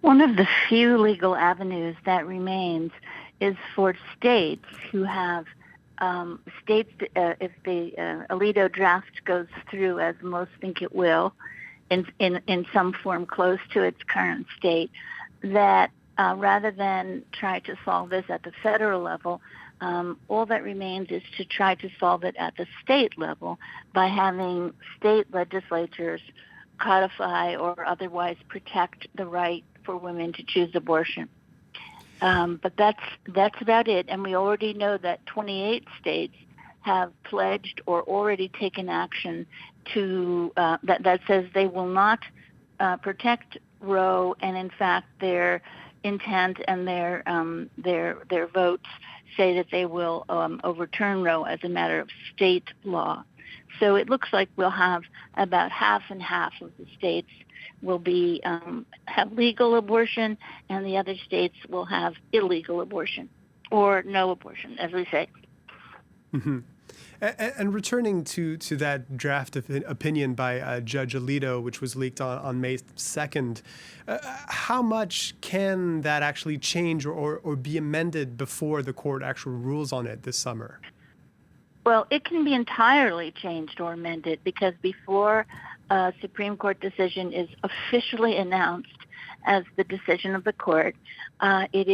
One of the few legal avenues that remains is for states who have if the Alito draft goes through, as most think it will, in some form close to its current state, that rather than try to solve this at the federal level, all that remains is to try to solve it at the state level by having state legislatures codify or otherwise protect the right for women to choose abortion. But that's about it. And we already know that 28 states have pledged or already taken action to that says they will not protect Roe, and in fact their intent and their votes say that they will overturn Roe as a matter of state law. So it looks like we'll have about half and half of the states will be have legal abortion, and the other states will have illegal abortion or no abortion, as we say. Mm-hmm. And returning to that draft opinion by Judge Alito, which was leaked on May 2nd, how much can that actually change or be amended before the court actually rules on it this summer? Well, it can be entirely changed or amended, because before a Supreme Court decision is officially announced as the decision of the court, it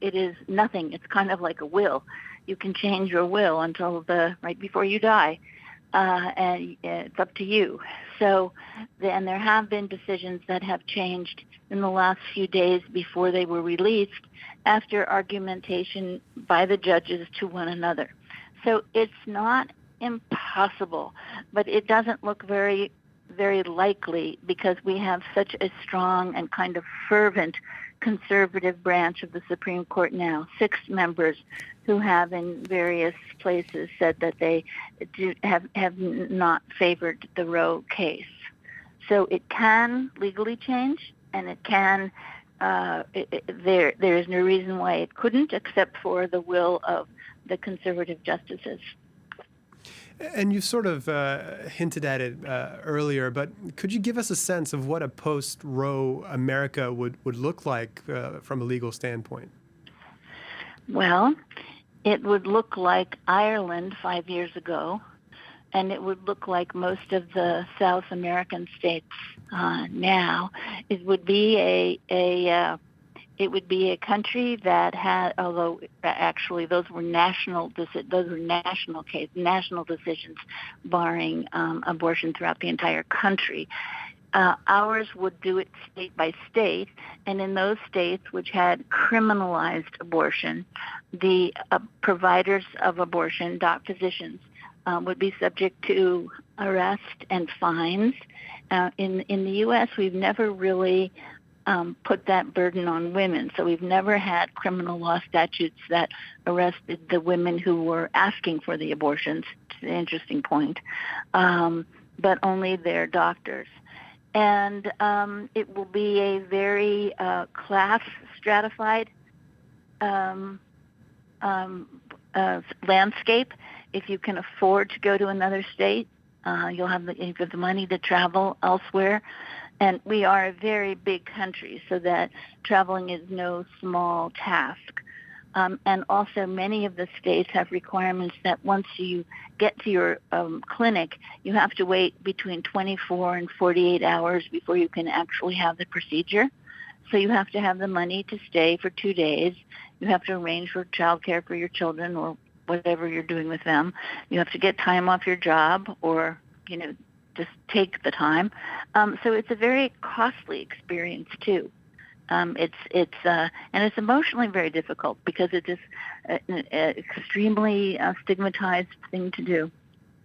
is nothing. It's kind of like a will. You can change your will until right before you die, and it's up to you. So, and there have been decisions that have changed in the last few days before they were released, after argumentation by the judges to one another. So it's not impossible, but it doesn't look very, very likely, because we have such a strong and kind of fervent conservative branch of the Supreme Court now, 6 members who have in various places said that they have not favored the Roe case. So it can legally change, and it can. There is no reason why it couldn't, except for the will of the conservative justices. And you sort of hinted at it earlier, but could you give us a sense of what a post-Roe America would look like from a legal standpoint? Well, it would look like Ireland 5 years ago, and it would look like most of the South American states now. It would be a country that had, although actually those were national decisions barring abortion throughout the entire country. Ours would do it state by state, and in those states which had criminalized abortion, the providers of abortion, physicians, would be subject to arrest and fines. In the U.S., we've never really put that burden on women. So we've never had criminal law statutes that arrested the women who were asking for the abortions. It's an interesting point. But only their doctors. And it will be a very class stratified landscape. If you can afford to go to another state, you'll have the money to travel elsewhere. And we are a very big country, so that traveling is no small task. And also, many of the states have requirements that once you get to your clinic, you have to wait between 24 and 48 hours before you can actually have the procedure. So you have to have the money to stay for 2 days. You have to arrange for childcare for your children or whatever you're doing with them. You have to get time off your job, or, just take the time. So it's a very costly experience too. And it's emotionally very difficult, because it is an extremely stigmatized thing to do.